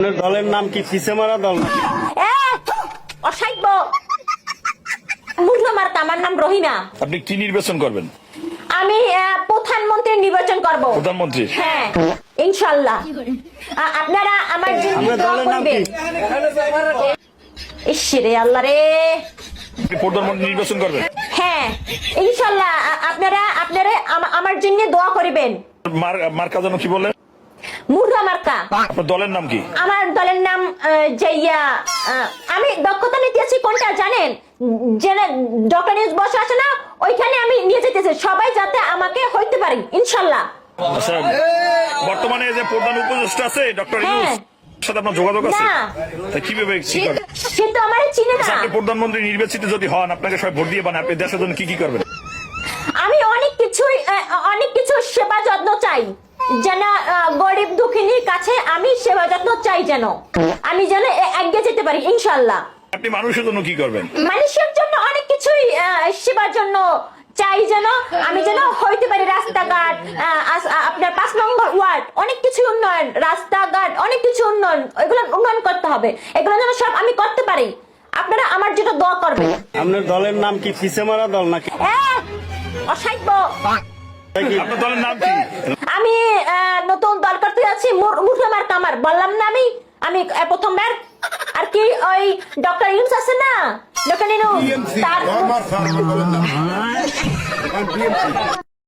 আপনার দলের নাম কি পিছে মারা দল নাকি? অসাইব মুঠো মার্কা। আমার নাম রহিমা। আপনি কি নির্বাচন করবেন? আমি প্রধানমন্ত্রী নির্বাচন করব। প্রধানমন্ত্রী? হ্যাঁ, ইনশাআল্লাহ। আপনারা আমার জন্য আপনার দোয়া দলের নাম কি? করবেন। ইশরে আল্লাহ রে। আপনি প্রধানমন্ত্রী নির্বাচন করবেন? হ্যাঁ, ইনশাআল্লাহ। আপনারা আমার জন্য দোয়া করবেন। মার্কা যেন কি বলেন? মুঠো মার্কা। আপনার দলের নাম কি? আমার দলের নাম আমি দক্ষতা নিতে আছি কোনটা জানেন? যে ডক্টর নিউজ বসে আছে না, ওইখানে আমি নিয়ে যেতেছি, সবাই যাতে আমাকে হইতে পারি ইনশাআল্লাহ। আচ্ছা, বর্তমানে যে প্রধান উপদেষ্টা আছে ডক্টর ইউনূস, সাথে আপনার যোগাযোগ আছে? না। তা কিভাবে কি করবেন? সে তো আমার চিনে আচ্ছা, না। আপনি প্রধানমন্ত্রী নির্বাচিত যদি হন, আপনাকে সবাই ভোট দিয়ে বানায়, আপনি দেশের জন্য কি কি করবেন? আমি অনেক কিছু সেবা যত্ন চাই, যেন গরিব দুঃখিনীর কাছে আমি সেবা যত্ন চাই, যেন আমি যেন এগিয়ে যেতে পারি ইনশাআল্লাহ। আপনি মানুষের জন্য কি করবেন? মানুষের জন্য অনেক কিছুই সেবার জন্য চাই, যেন আমি যেন হইতে পারি। রাস্তাঘাট, আপনার 5 নম্বর ওয়ার্ড, অনেক কিছু উন্নয়ন, রাস্তাঘাট, অনেক কিছু উন্নয়ন, এগুলো উন্নয়ন করতে হবে। এগুলো যেন সব আমি করতে পারি। আপনারা আমার জন্য দোয়া করবেন। আপনার দলের নাম কি পিছে মারা দল নাকি? অসাইব আপনার দলের নাম কি? আমি নতুন দল করতে যাচ্ছি, মুঠো মার্কা আমার। বললাম না আমি প্রথমবার আর কি ওই ডক্টর ইউনূস আছে না, ডক্টর ইউনূস তার